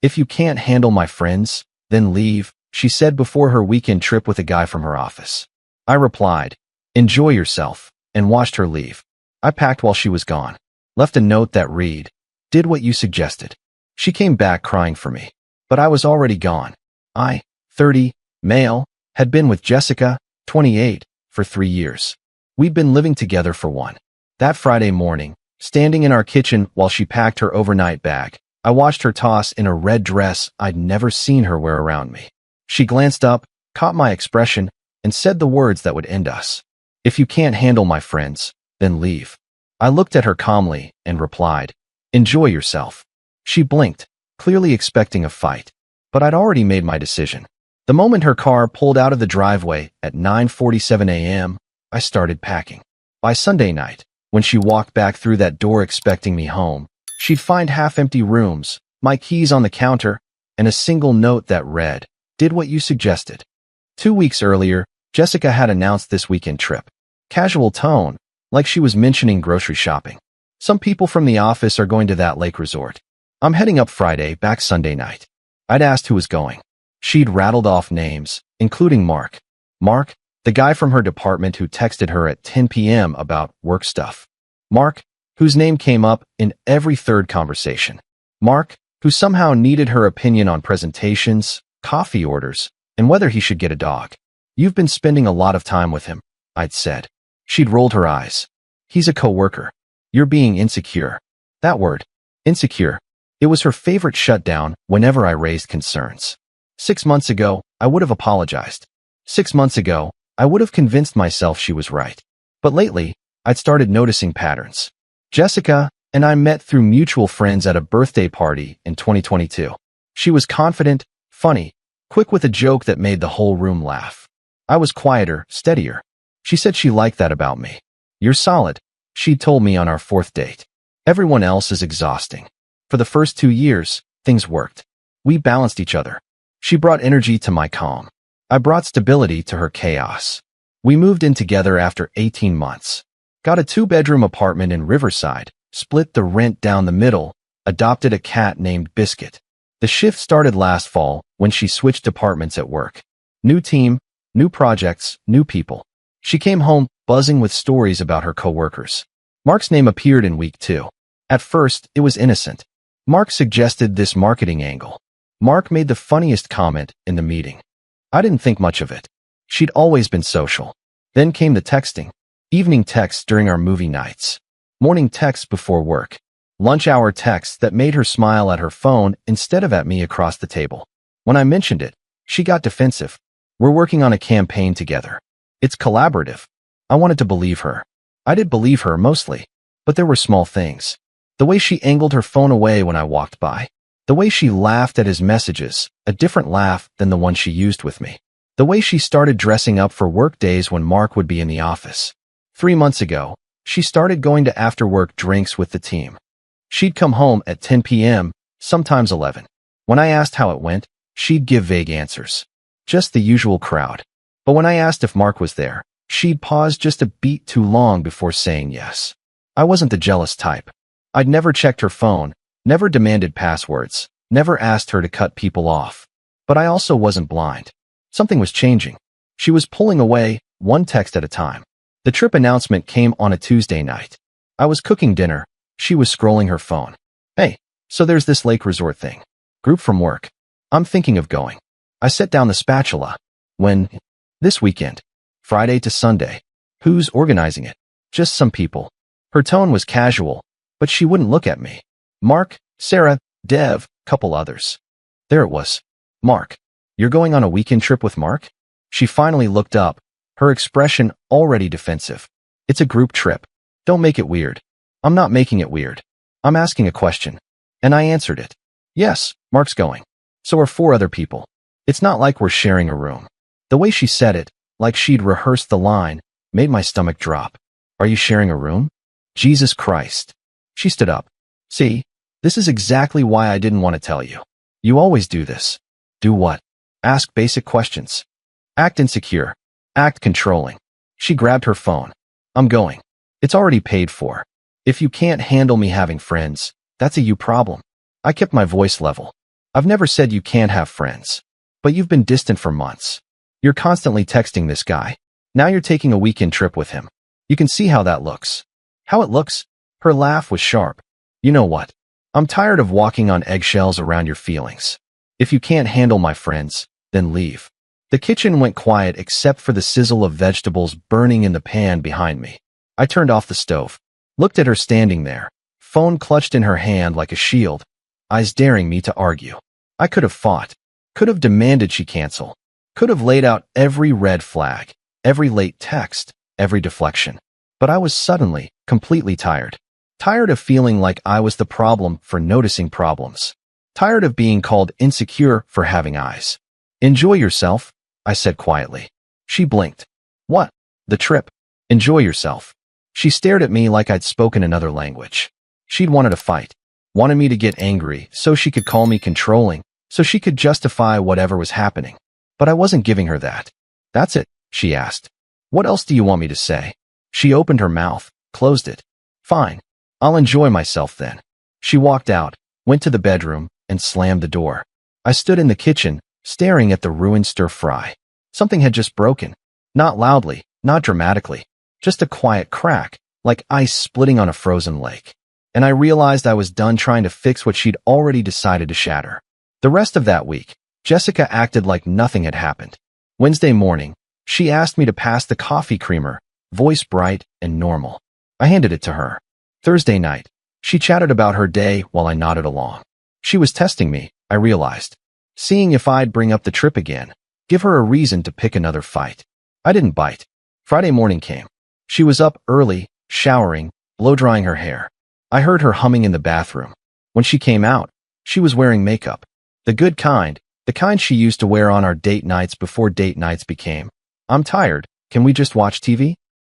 If you can't handle my friends, then leave, she said before her weekend trip with a guy from her office. I replied, enjoy yourself, and watched her leave. I packed while she was gone. Left a note that read, did what you suggested. She came back crying for me. But I was already gone. I, 30, male, had been with Jessica, 28, for 3 years. We'd been living together for one. That Friday morning, standing in our kitchen while she packed her overnight bag, I watched her toss in a red dress I'd never seen her wear around me. She glanced up, caught my expression, and said the words that would end us. If you can't handle my friends, then leave. I looked at her calmly and replied, enjoy yourself. She blinked, clearly expecting a fight, but I'd already made my decision. The moment her car pulled out of the driveway at 9:47 a.m., I started packing. By Sunday night, when she walked back through that door expecting me home, she'd find half-empty rooms, my keys on the counter, and a single note that read, did what you suggested. 2 weeks earlier, Jessica had announced this weekend trip. Casual tone, like she was mentioning grocery shopping. Some people from the office are going to that lake resort. I'm heading up Friday, back Sunday night. I'd asked who was going. She'd rattled off names, including Mark. Mark, the guy from her department who texted her at 10 p.m. about work stuff. Mark, whose name came up in every third conversation. Mark, who somehow needed her opinion on presentations, coffee orders, and whether he should get a dog. You've been spending a lot of time with him, I'd said. She'd rolled her eyes. He's a coworker. You're being insecure. That word, insecure. It was her favorite shutdown whenever I raised concerns. 6 months ago, I would have apologized. 6 months ago, I would have convinced myself she was right. But lately, I'd started noticing patterns. Jessica and I met through mutual friends at a birthday party in 2022. She was confident, funny, quick with a joke that made the whole room laugh. I was quieter, steadier. She said she liked that about me. You're solid, she'd told me on our 4th date. Everyone else is exhausting. For the first 2 years, things worked. We balanced each other. She brought energy to my calm. I brought stability to her chaos. We moved in together after 18 months. Got a 2-bedroom apartment in Riverside, split the rent down the middle, adopted a cat named Biscuit. The shift started last fall when she switched departments at work. New team, new projects, new people. She came home buzzing with stories about her coworkers. Mark's name appeared in week 2. At first, it was innocent. Mark suggested this marketing angle. Mark made the funniest comment in the meeting. I didn't think much of it. She'd always been social. Then came the texting. Evening texts during our movie nights. Morning texts before work. Lunch hour texts that made her smile at her phone instead of at me across the table. When I mentioned it, she got defensive. We're working on a campaign together. It's collaborative. I wanted to believe her. I did believe her mostly, but there were small things. The way she angled her phone away when I walked by. The way she laughed at his messages, a different laugh than the one she used with me. The way she started dressing up for work days when Mark would be in the office. 3 months ago, she started going to after-work drinks with the team. She'd come home at 10 p.m., sometimes 11. When I asked how it went, she'd give vague answers. Just the usual crowd. But when I asked if Mark was there, she'd pause just a beat too long before saying yes. I wasn't the jealous type. I'd never checked her phone, never demanded passwords, never asked her to cut people off. But I also wasn't blind. Something was changing. She was pulling away, one text at a time. The trip announcement came on a Tuesday night. I was cooking dinner. She was scrolling her phone. Hey, so there's this lake resort thing. Group from work. I'm thinking of going. I set down the spatula. When? This weekend. Friday to Sunday. Who's organizing it? Just some people. Her tone was casual, but she wouldn't look at me. Mark, Sarah, Dev, couple others. There it was. Mark. You're going on a weekend trip with Mark? She finally looked up, her expression already defensive. It's a group trip. Don't make it weird. I'm not making it weird. I'm asking a question. And I answered it. Yes, Mark's going. So are 4 other people. It's not like we're sharing a room. The way she said it, like she'd rehearsed the line, made my stomach drop. Are you sharing a room? Jesus Christ. She stood up. See, this is exactly why I didn't want to tell you. You always do this. Do what? Ask basic questions. Act insecure. Act controlling. She grabbed her phone. I'm going. It's already paid for. If you can't handle me having friends, that's a you problem. I kept my voice level. I've never said you can't have friends. But you've been distant for months. You're constantly texting this guy. Now you're taking a weekend trip with him. You can see how that looks. How it looks? Her laugh was sharp. You know what? I'm tired of walking on eggshells around your feelings. If you can't handle my friends, then leave. The kitchen went quiet except for the sizzle of vegetables burning in the pan behind me. I turned off the stove, looked at her standing there, phone clutched in her hand like a shield, eyes daring me to argue. I could have fought, could have demanded she cancel, could have laid out every red flag, every late text, every deflection. But I was suddenly, completely tired. Tired of feeling like I was the problem for noticing problems. Tired of being called insecure for having eyes. Enjoy yourself, I said quietly. She blinked. What? The trip. Enjoy yourself. She stared at me like I'd spoken another language. She'd wanted a fight. Wanted me to get angry so she could call me controlling, so she could justify whatever was happening. But I wasn't giving her that. That's it, she asked. What else do you want me to say? She opened her mouth, closed it. Fine. I'll enjoy myself then. She walked out, went to the bedroom, and slammed the door. I stood in the kitchen, staring at the ruined stir-fry. Something had just broken. Not loudly, not dramatically. Just a quiet crack, like ice splitting on a frozen lake. And I realized I was done trying to fix what she'd already decided to shatter. The rest of that week, Jessica acted like nothing had happened. Wednesday morning, she asked me to pass the coffee creamer, voice bright and normal. I handed it to her. Thursday night, she chatted about her day while I nodded along. She was testing me, I realized. Seeing if I'd bring up the trip again, give her a reason to pick another fight. I didn't bite. Friday morning came. She was up early, showering, blow-drying her hair. I heard her humming in the bathroom. When she came out, she was wearing makeup. The good kind, the kind she used to wear on our date nights before date nights became, I'm tired, can we just watch TV?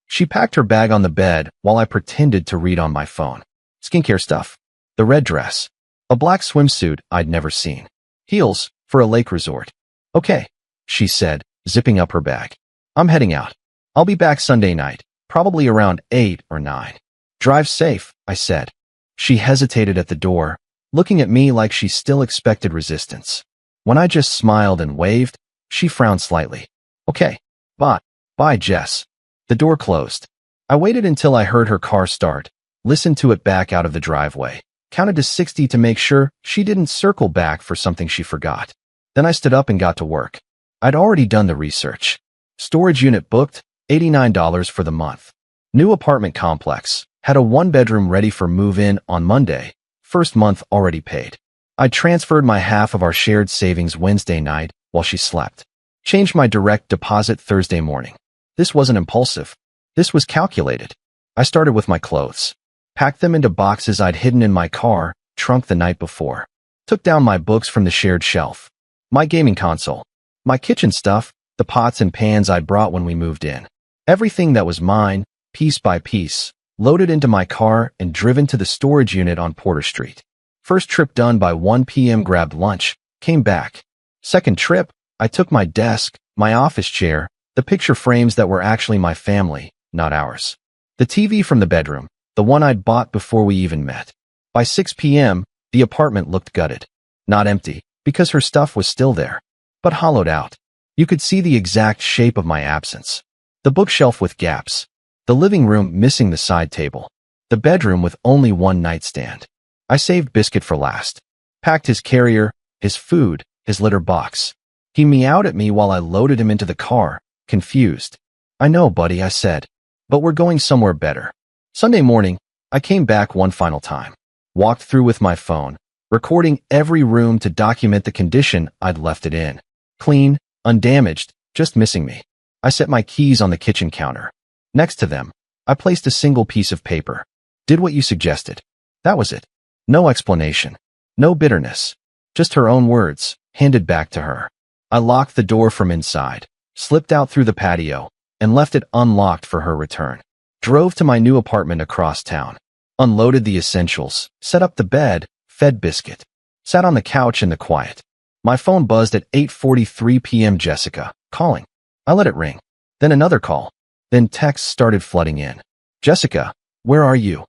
She packed her bag on the bed while I pretended to read on my phone. Skincare stuff. The red dress. A black swimsuit I'd never seen. Heels, for a lake resort. Okay, she said, zipping up her bag. I'm heading out. I'll be back Sunday night, probably around 8 or 9. Drive safe, I said. She hesitated at the door, looking at me like she still expected resistance. When I just smiled and waved, she frowned slightly. Okay, bye. Bye, Jess. The door closed. I waited until I heard her car start, listened to it back out of the driveway, counted to 60 to make sure she didn't circle back for something she forgot. Then I stood up and got to work. I'd already done the research. Storage unit booked, $89 for the month. New apartment complex. Had a one-bedroom ready for move-in on Monday. First month already paid. I transferred my half of our shared savings Wednesday night while she slept. Changed my direct deposit Thursday morning. This wasn't impulsive. This was calculated. I started with my clothes. Packed them into boxes I'd hidden in my car, trunk the night before. Took down my books from the shared shelf. My gaming console. My kitchen stuff, the pots and pans I'd brought when we moved in. Everything that was mine, piece by piece, loaded into my car and driven to the storage unit on Porter Street. First trip done by 1 p.m. Grabbed lunch, came back. Second trip, I took my desk, my office chair, the picture frames that were actually my family, not ours. The TV from the bedroom, the one I'd bought before we even met. By 6 p.m., the apartment looked gutted. Not empty, because her stuff was still there, but hollowed out. You could see the exact shape of my absence. The bookshelf with gaps. The living room missing the side table. The bedroom with only one nightstand. I saved Biscuit for last. Packed his carrier, his food, his litter box. He meowed at me while I loaded him into the car, confused. I know, buddy, I said. But we're going somewhere better. Sunday morning, I came back one final time. Walked through with my phone, recording every room to document the condition I'd left it in. Clean, undamaged, just missing me. I set my keys on the kitchen counter. Next to them, I placed a single piece of paper. Did what you suggested. That was it. No explanation. No bitterness. Just her own words, handed back to her. I locked the door from inside, slipped out through the patio, and left it unlocked for her return. Drove to my new apartment across town. Unloaded the essentials, set up the bed, fed Biscuit. Sat on the couch in the quiet. My phone buzzed at 8:43 p.m. Jessica, calling. I let it ring. Then another call. Then texts started flooding in. Jessica, where are you?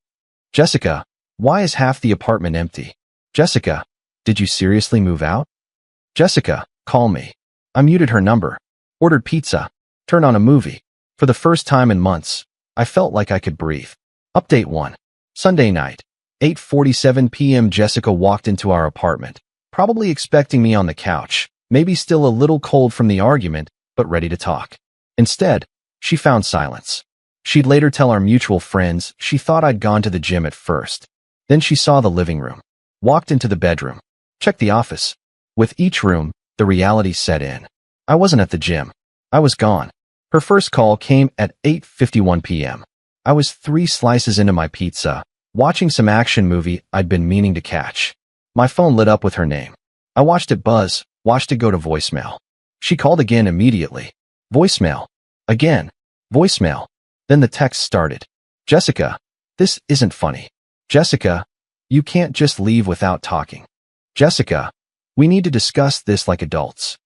Jessica, why is half the apartment empty? Jessica, Did you seriously move out? Jessica, call me. I muted her number, ordered pizza, turned on a movie. For the first time in months, I felt like I could breathe. Update 1. Sunday night, 8:47 p.m. Jessica walked into our apartment, probably expecting me on the couch, maybe still a little cold from the argument, but ready to talk. Instead, she found silence. She'd later tell our mutual friends she thought I'd gone to the gym at first. Then she saw the living room, walked into the bedroom, checked the office. With each room, the reality set in. I wasn't at the gym. I was gone. Her first call came at 8:51 p.m. I was 3 slices into my pizza, watching some action movie I'd been meaning to catch. My phone lit up with her name. I watched it buzz, watched it go to voicemail. She called again immediately. Voicemail. Again. Voicemail. Then the text started. Jessica, this isn't funny. Jessica, you can't just leave without talking. Jessica, we need to discuss this like adults.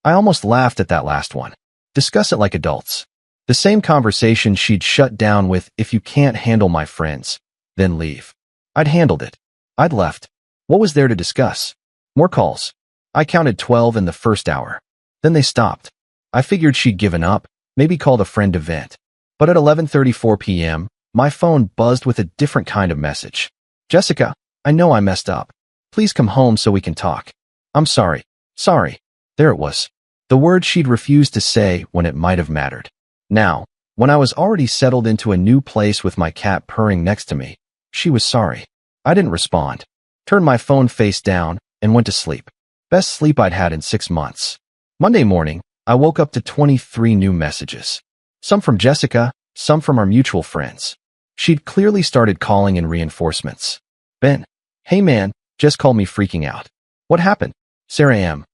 I almost laughed at that last one. Discuss it like adults. The same conversation she'd shut down with if you can't handle my friends, then leave. I'd handled it. I'd left. What was there to discuss? More calls. I counted 12 in the first hour. Then they stopped. I figured she'd given up, maybe called a friend to vent. But at 11:34 p.m., my phone buzzed with a different kind of message. Jessica, I know I messed up. Please come home so we can talk. I'm sorry. Sorry. There it was. The word she'd refused to say when it might have mattered. Now, when I was already settled into a new place with my cat purring next to me, she was sorry. I didn't respond. Turned my phone face down and went to sleep. Best sleep I'd had in 6 months. Monday morning, I woke up to 23 new messages. Some from Jessica, some from our mutual friends. She'd clearly started calling in reinforcements. Ben, hey man, just called me freaking out. What happened? Sarah M.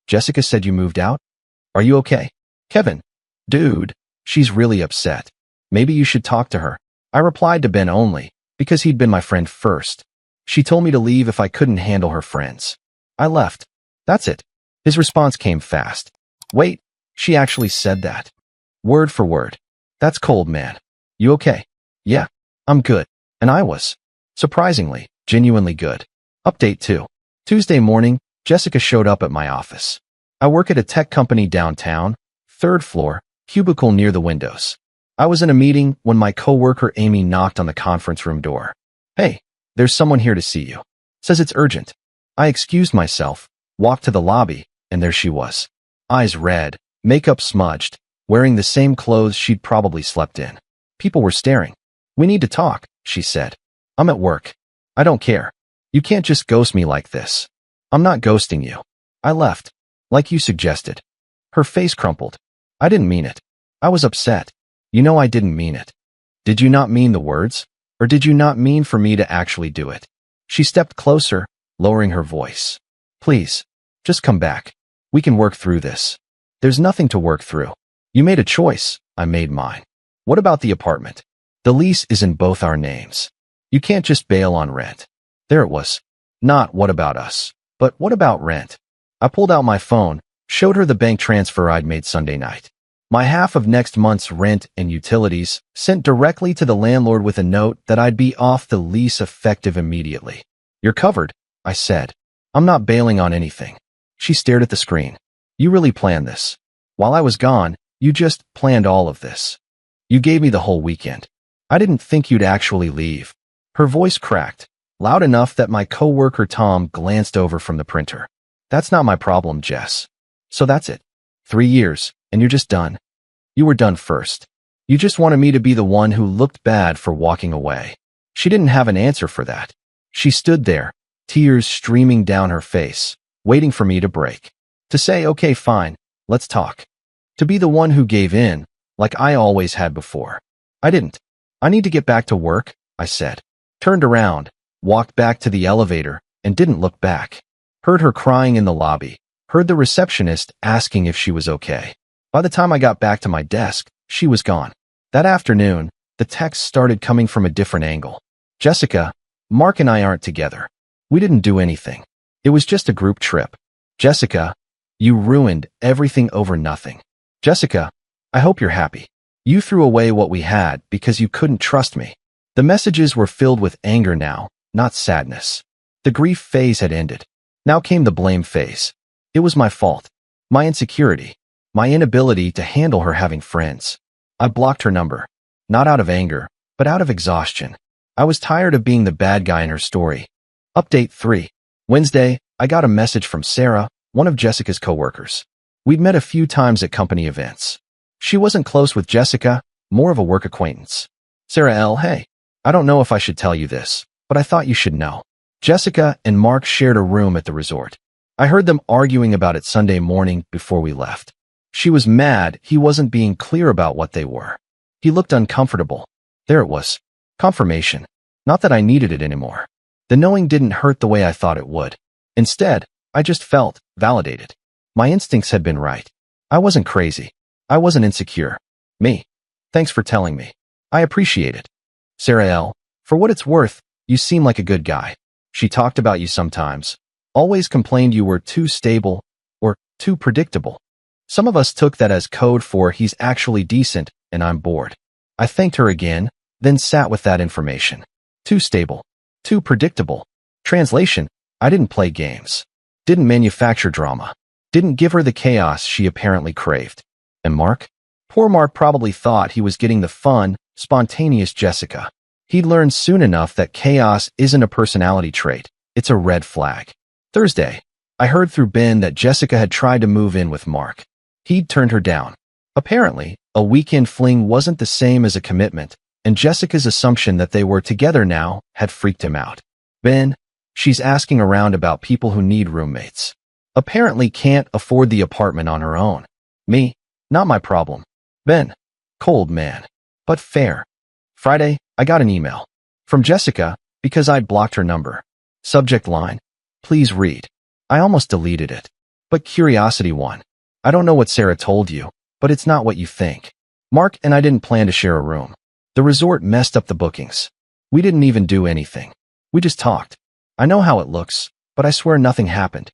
Jessica said you moved out? Are you okay? Kevin, dude, she's really upset. Maybe you should talk to her. I replied to Ben only, because he'd been my friend first. She told me to leave if I couldn't handle her friends. I left. That's it. His response came fast. Wait, she actually said that. Word for word. That's cold, man. You okay? Yeah, I'm good. And I was. Surprisingly, genuinely good. Update 2. Tuesday morning, Jessica showed up at my office. I work at a tech company downtown, 3rd floor, cubicle near the windows. I was in a meeting when my coworker Amy knocked on the conference room door. Hey, there's someone here to see you. Says it's urgent. I excused myself, walked to the lobby, and there she was. Eyes red, makeup smudged, wearing the same clothes she'd probably slept in. People were staring. We need to talk, she said. I'm at work. I don't care. You can't just ghost me like this. I'm not ghosting you. I left, like you suggested. Her face crumpled. I didn't mean it. I was upset. You know I didn't mean it. Did you not mean the words? Or did you not mean for me to actually do it? She stepped closer, lowering her voice. Please, just come back. We can work through this. There's nothing to work through. You made a choice. I made mine. What about the apartment? The lease is in both our names. You can't just bail on rent. There it was. Not what about us, but what about rent? I pulled out my phone, showed her the bank transfer I'd made Sunday night. My half of next month's rent and utilities sent directly to the landlord with a note that I'd be off the lease effective immediately. You're covered, I said. I'm not bailing on anything. She stared at the screen. You really planned this. While I was gone, you just planned all of this. You gave me the whole weekend. I didn't think you'd actually leave. Her voice cracked, loud enough that my coworker Tom glanced over from the printer. That's not my problem, Jess. So that's it. 3 years, and you're just done. You were done first. You just wanted me to be the one who looked bad for walking away. She didn't have an answer for that. She stood there, tears streaming down her face, waiting for me to break. To say, okay, fine, let's talk. To be the one who gave in, like I always had before. I didn't. I need to get back to work, I said. Turned around, walked back to the elevator, and didn't look back. Heard her crying in the lobby. Heard the receptionist asking if she was okay. By the time I got back to my desk, she was gone. That afternoon, the texts started coming from a different angle. Jessica, Mark and I aren't together. We didn't do anything. It was just a group trip. Jessica, you ruined everything over nothing. Jessica, I hope you're happy. You threw away what we had because you couldn't trust me. The messages were filled with anger now, not sadness. The grief phase had ended. Now came the blame phase. It was my fault. My insecurity. My inability to handle her having friends. I blocked her number. Not out of anger, but out of exhaustion. I was tired of being the bad guy in her story. Update 3. Wednesday, I got a message from Sarah, one of Jessica's coworkers. We'd met a few times at company events. She wasn't close with Jessica, more of a work acquaintance. Sarah L. Hey, I don't know if I should tell you this, but I thought you should know. Jessica and Mark shared a room at the resort. I heard them arguing about it Sunday morning before we left. She was mad he wasn't being clear about what they were. He looked uncomfortable. There it was. Confirmation. Not that I needed it anymore. The knowing didn't hurt the way I thought it would. Instead, I just felt validated. My instincts had been right. I wasn't crazy. I wasn't insecure. Me. Thanks for telling me. I appreciate it. Sarah L., for what it's worth, you seem like a good guy. She talked about you sometimes. Always complained you were too stable or too predictable. Some of us took that as code for he's actually decent and I'm bored. I thanked her again, then sat with that information. Too stable. Too predictable. Translation, I didn't play games. Didn't manufacture drama. Didn't give her the chaos she apparently craved. And Mark? Poor Mark probably thought he was getting the fun, spontaneous Jessica. He'd learned soon enough that chaos isn't a personality trait. It's a red flag. Thursday, I heard through Ben that Jessica had tried to move in with Mark. He'd turned her down. Apparently, a weekend fling wasn't the same as a commitment, and Jessica's assumption that they were together now had freaked him out. Ben, she's asking around about people who need roommates. Apparently can't afford the apartment on her own. Me, not my problem. Ben, cold man, but fair. Friday, I got an email. From Jessica, because I'd blocked her number. Subject line, please read. I almost deleted it. But curiosity won. I don't know what Sarah told you, but it's not what you think. Mark and I didn't plan to share a room. The resort messed up the bookings. We didn't even do anything. We just talked. I know how it looks, but I swear nothing happened.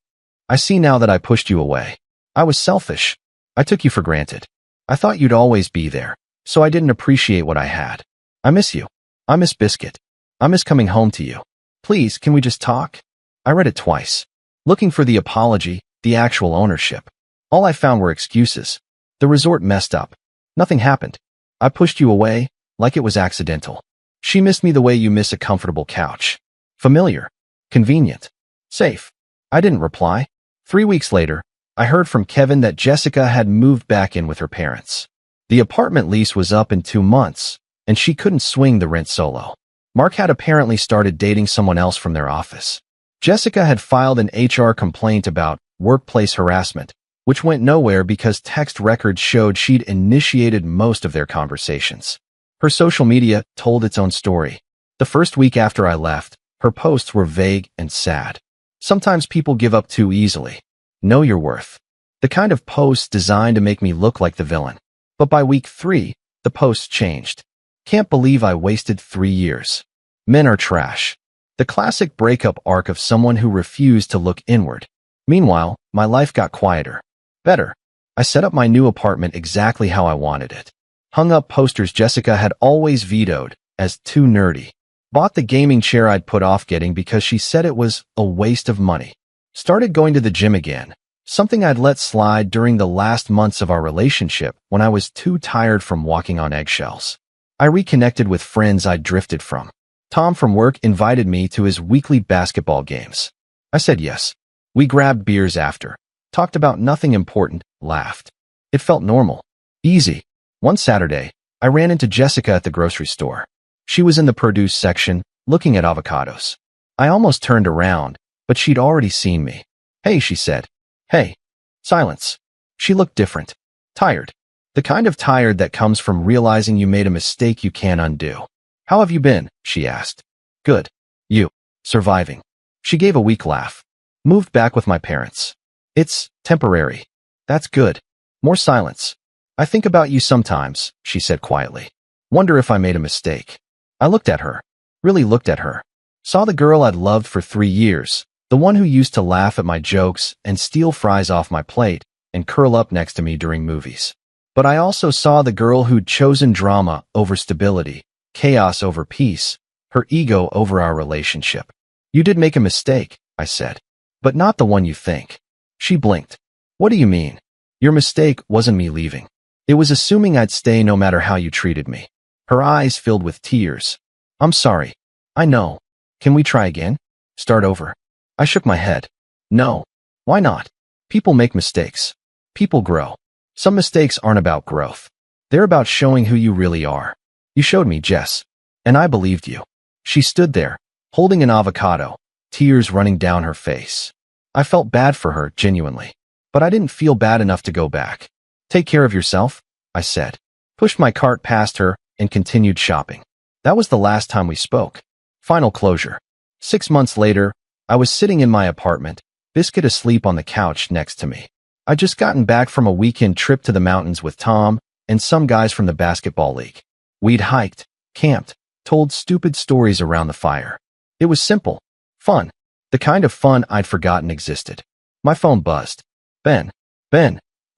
I see now that I pushed you away. I was selfish. I took you for granted. I thought you'd always be there, so I didn't appreciate what I had. I miss you. I miss Biscuit. I miss coming home to you. Please, can we just talk? I read it twice, looking for the apology, the actual ownership. All I found were excuses. The resort messed up. Nothing happened. I pushed you away, like it was accidental. She missed me the way you miss a comfortable couch. Familiar. Convenient. Safe. I didn't reply. 3 weeks later, I heard from Kevin that Jessica had moved back in with her parents. The apartment lease was up in 2 months, and she couldn't swing the rent solo. Mark had apparently started dating someone else from their office. Jessica had filed an HR complaint about workplace harassment, which went nowhere because text records showed she'd initiated most of their conversations. Her social media told its own story. The first week after I left, her posts were vague and sad. Sometimes people give up too easily. Know your worth. The kind of posts designed to make me look like the villain. But by week 3, the posts changed. Can't believe I wasted 3 years. Men are trash. The classic breakup arc of someone who refused to look inward. Meanwhile, my life got quieter. Better. I set up my new apartment exactly how I wanted it. Hung up posters Jessica had always vetoed as too nerdy. Bought the gaming chair I'd put off getting because she said it was a waste of money. Started going to the gym again, something I'd let slide during the last months of our relationship when I was too tired from walking on eggshells. I reconnected with friends I'd drifted from. Tom from work invited me to his weekly basketball games. I said yes. We grabbed beers after, talked about nothing important, laughed. It felt normal. Easy. One Saturday, I ran into Jessica at the grocery store. She was in the produce section, looking at avocados. I almost turned around, but she'd already seen me. Hey, she said. Hey. Silence. She looked different. Tired. The kind of tired that comes from realizing you made a mistake you can't undo. How have you been? She asked. Good. You. Surviving. She gave a weak laugh. Moved back with my parents. It's temporary. That's good. More silence. I think about you sometimes, she said quietly. Wonder if I made a mistake. I looked at her. Really looked at her. Saw the girl I'd loved for 3 years, the one who used to laugh at my jokes and steal fries off my plate and curl up next to me during movies. But I also saw the girl who'd chosen drama over stability, chaos over peace, her ego over our relationship. You did make a mistake, I said. but not the one you think. She blinked. What do you mean? Your mistake wasn't me leaving. It was assuming I'd stay no matter how you treated me. Her eyes filled with tears. I'm sorry. I know. Can we try again? Start over. I shook my head. No. Why not? People make mistakes. People grow. Some mistakes aren't about growth. They're about showing who you really are. You showed me, Jess. And I believed you. She stood there, holding an avocado, tears running down her face. I felt bad for her, genuinely. But I didn't feel bad enough to go back. Take care of yourself, I said. Pushed my cart past her and continued shopping. That was the last time we spoke. Final closure. 6 months later, I was sitting in my apartment, Biscuit asleep on the couch next to me. I'd just gotten back from a weekend trip to the mountains with Tom and some guys from the basketball league. We'd hiked, camped, told stupid stories around the fire. It was simple. Fun. The kind of fun I'd forgotten existed. My phone buzzed. Ben.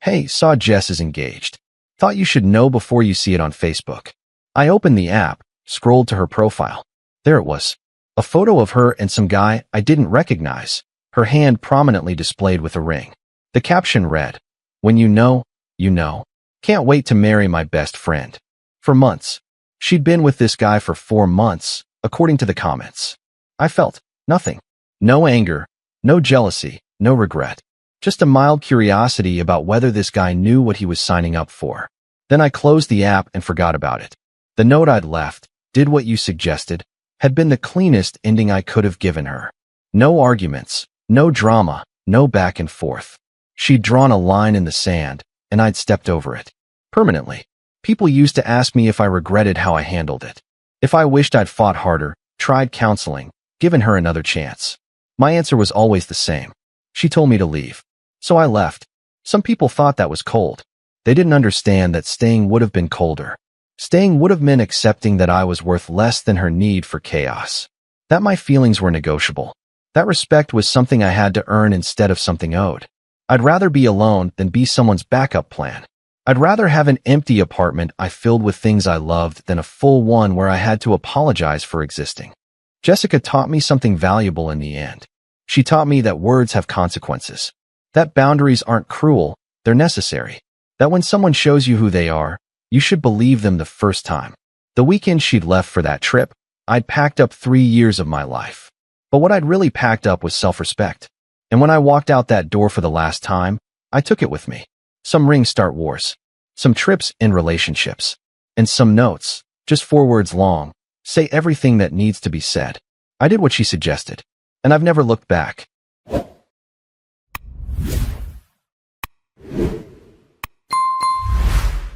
Hey, saw Jess is engaged. Thought you should know before you see it on Facebook. I opened the app, scrolled to her profile. There it was. A photo of her and some guy I didn't recognize, her hand prominently displayed with a ring. The caption read, "When you know, you know. Can't wait to marry my best friend." For months. She'd been with this guy for 4 months, according to the comments. I felt nothing. No anger, no jealousy, no regret. Just a mild curiosity about whether this guy knew what he was signing up for. Then I closed the app and forgot about it. The note I'd left, "Did what you suggested," had been the cleanest ending I could have given her. No arguments, no drama, no back and forth. She'd drawn a line in the sand, and I'd stepped over it. Permanently. People used to ask me if I regretted how I handled it. If I wished I'd fought harder, tried counseling, given her another chance. My answer was always the same. She told me to leave. So I left. Some people thought that was cold. They didn't understand that staying would have been colder. Staying would have meant accepting that I was worth less than her need for chaos. That my feelings were negotiable. That respect was something I had to earn instead of something owed. I'd rather be alone than be someone's backup plan. I'd rather have an empty apartment I filled with things I loved than a full one where I had to apologize for existing. Jessica taught me something valuable in the end. She taught me that words have consequences. That boundaries aren't cruel, they're necessary. That when someone shows you who they are, you should believe them the first time. The weekend she'd left for that trip, I'd packed up 3 years of my life. But what I'd really packed up was self-respect. And when I walked out that door for the last time, I took it with me. Some rings start wars. Some trips end relationships. And some notes, just 4 words long, say everything that needs to be said. I did what she suggested. And I've never looked back.